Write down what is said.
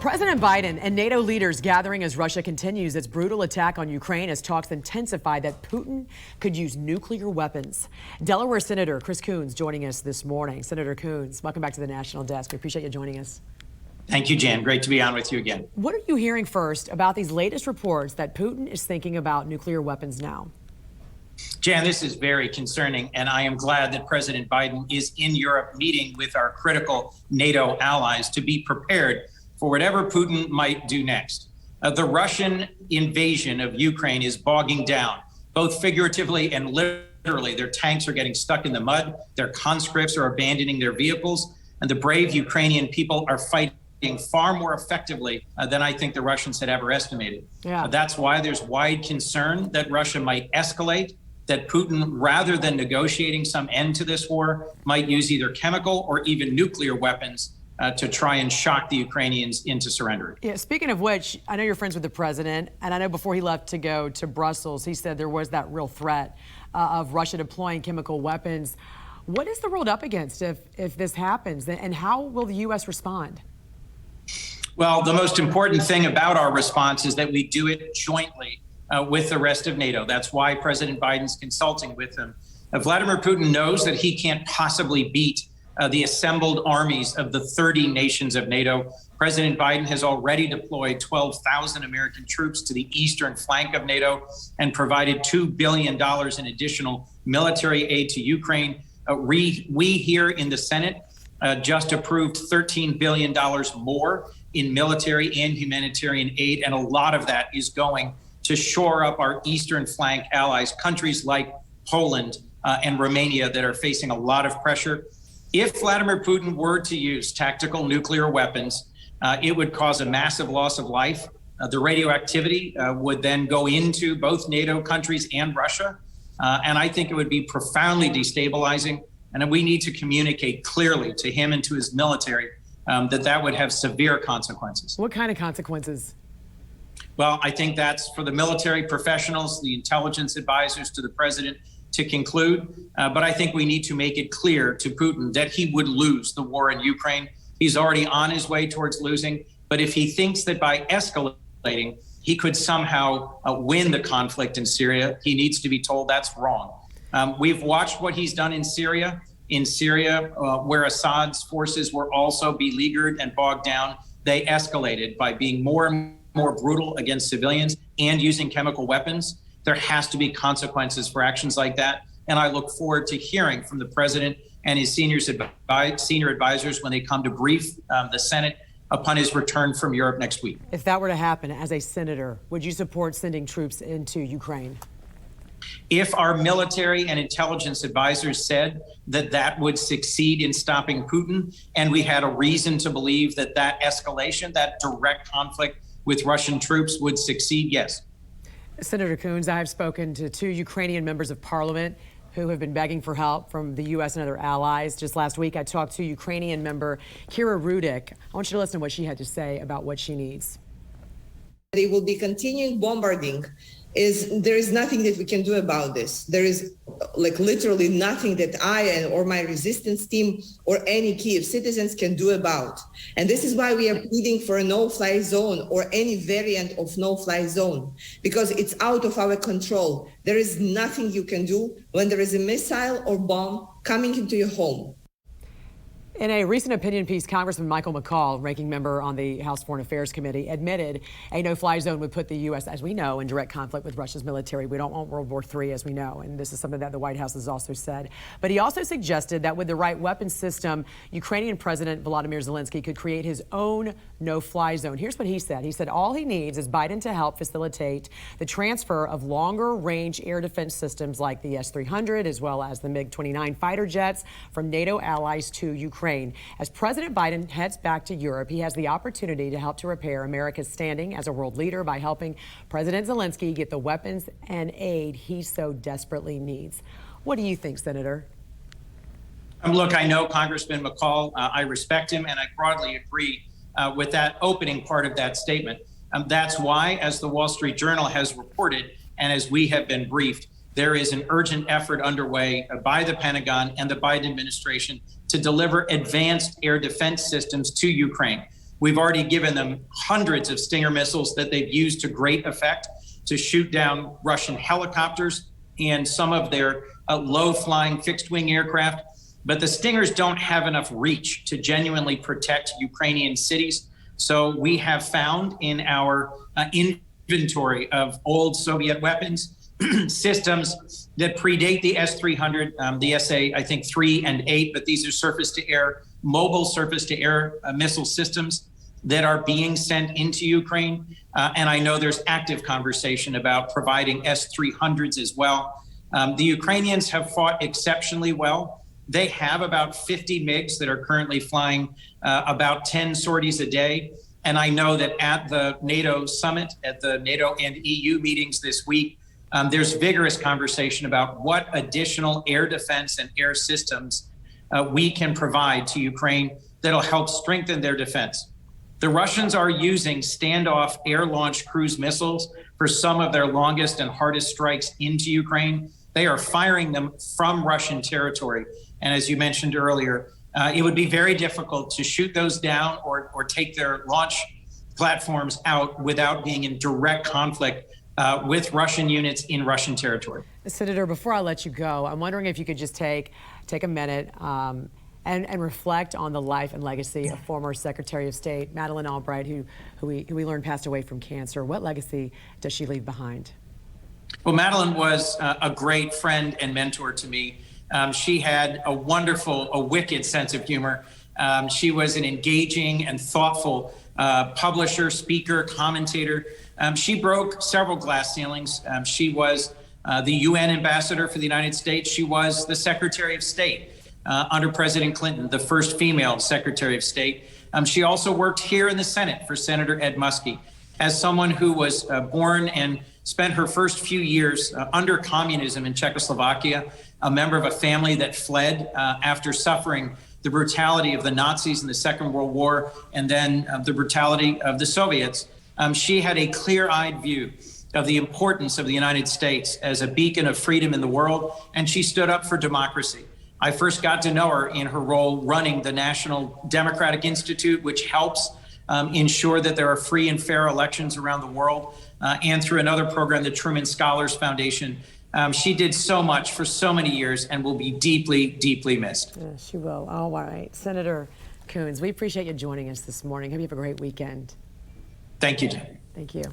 President Biden and NATO leaders gathering as Russia continues its brutal attack on Ukraine as talks intensify that Putin could use nuclear weapons. Delaware Senator Chris Coons joining us this morning. Senator Coons, welcome back to the National Desk. We appreciate you joining us. Thank you, Jan. Great to be on with you again. What are you hearing first about these latest reports that Putin is thinking about nuclear weapons now? Jan, this is very concerning, and I am glad that President Biden is in Europe meeting with our critical NATO allies to be prepared for whatever Putin might do next. The Russian invasion of Ukraine is bogging down, both figuratively and literally. Their tanks are getting stuck in the mud, their conscripts are abandoning their vehicles, and the brave Ukrainian people are fighting far more effectively than I think the Russians had ever estimated. That's why there's wide concern that Russia might escalate, that Putin, rather than negotiating some end to this war, might use either chemical or even nuclear weapons to try and shock the Ukrainians into surrendering. Yeah, speaking of which, I know you're friends with the president, and I know before he left to go to Brussels, he said there was that real threat of Russia deploying chemical weapons. What is the world up against if this happens, and how will the U.S. respond? Well, the most important thing about our response is that we do it jointly with the rest of NATO. That's why President Biden's consulting with them. Vladimir Putin knows that he can't possibly beat the assembled armies of the 30 nations of NATO. President Biden has already deployed 12,000 American troops to the eastern flank of NATO and provided $2 billion in additional military aid to Ukraine. We here in the Senate just approved $13 billion more in military and humanitarian aid, and a lot of that is going to shore up our eastern flank allies, countries like Poland and Romania that are facing a lot of pressure. If Vladimir Putin were to use tactical nuclear weapons, it would cause a massive loss of life. The radioactivity would then go into both NATO countries and Russia. And I think it would be profoundly destabilizing. And we need to communicate clearly to him and to his military that would have severe consequences. What kind of consequences? Well, I think that's for the military professionals, the intelligence advisors to the president to conclude. But I think we need to make it clear to Putin that he would lose the war in Ukraine. He's already on his way towards losing. But if he thinks that by escalating, he could somehow win the conflict in Syria, he needs to be told that's wrong. We've watched what he's done in Syria. In Syria, where Assad's forces were also beleaguered and bogged down, they escalated by being more and more brutal against civilians and using chemical weapons. There has to be consequences for actions like that. And I look forward to hearing from the president and his senior advisors when they come to brief the Senate upon his return from Europe next week. If that were to happen, as a senator, would you support sending troops into Ukraine? If our military and intelligence advisors said that that would succeed in stopping Putin, and we had a reason to believe that that escalation, that direct conflict with Russian troops would succeed, yes. Senator Coons, I have spoken to 2 Ukrainian members of parliament who have been begging for help from the U.S. and other allies. Just last week, I talked to Ukrainian member Kira Rudik. I want you to listen to what she had to say about what she needs. They will be continuing bombarding. There is nothing that we can do about this. There is literally nothing that I or my resistance team or any Kyiv citizens can do about. And this is why we are pleading for a no-fly zone or any variant of no-fly zone, because it's out of our control. There is nothing you can do when there is a missile or bomb coming into your home. In a recent opinion piece, Congressman Michael McCaul, ranking member on the House Foreign Affairs Committee, admitted a no-fly zone would put the U.S., as we know, in direct conflict with Russia's military. We don't want World War III, as we know, and this is something that the White House has also said. But he also suggested that with the right weapons system, Ukrainian President Volodymyr Zelensky could create his own no-fly zone. Here's what he said. He said all he needs is Biden to help facilitate the transfer of longer-range air defense systems like the S-300, as well as the MiG-29 fighter jets from NATO allies to Ukraine. As President Biden heads back to Europe, he has the opportunity to help to repair America's standing as a world leader by helping President Zelensky get the weapons and aid he so desperately needs. What do you think, Senator? Look, I know Congressman McCaul. I respect him, and I broadly agree with that opening part of that statement. That's why, as the Wall Street Journal has reported, and as we have been briefed, there is an urgent effort underway by the Pentagon and the Biden administration to deliver advanced air defense systems to Ukraine. We've already given them hundreds of Stinger missiles that they've used to great effect to shoot down Russian helicopters and some of their low-flying fixed-wing aircraft. But the Stingers don't have enough reach to genuinely protect Ukrainian cities. So we have found in our inventory of old Soviet weapons systems that predate the S-300, the SA, I think 3 and 8, but these are surface-to-air, mobile surface-to-air missile systems that are being sent into Ukraine. And I know there's active conversation about providing S-300s as well. The Ukrainians have fought exceptionally well. They have about 50 MiGs that are currently flying about 10 sorties a day. And I know that at the NATO summit, at the NATO and EU meetings this week, there's vigorous conversation about what additional air defense and air systems we can provide to Ukraine that'll help strengthen their defense. The Russians are using standoff air-launched cruise missiles for some of their longest and hardest strikes into Ukraine. They are firing them from Russian territory. And as you mentioned earlier, it would be very difficult to shoot those down or take their launch platforms out without being in direct conflict with Russian units in Russian territory. Senator, before I let you go, I'm wondering if you could just take a minute and reflect on the life and legacy of former Secretary of State Madeline Albright, who we learned passed away from cancer. What legacy does she leave behind? Well, Madeline was a great friend and mentor to me. She had a wicked sense of humor. She was an engaging and thoughtful publisher, speaker, commentator. She broke several glass ceilings. She was the UN ambassador for the United States. She was the Secretary of State under President Clinton, the first female Secretary of State. She also worked here in the Senate for Senator Ed Muskie. As someone who was born and spent her first few years under communism in Czechoslovakia, a member of a family that fled after suffering the brutality of the Nazis in the Second World War and then the brutality of the Soviets, she had a clear-eyed view of the importance of the United States as a beacon of freedom in the world, and she stood up for democracy. I first got to know her in her role running the National Democratic Institute, which helps ensure that there are free and fair elections around the world, and through another program, the Truman Scholars Foundation. She did so much for so many years and will be deeply, deeply missed. Yeah, she will. All right. Senator Coons, we appreciate you joining us this morning. Hope you have a great weekend. Thank you, Jen. Thank you.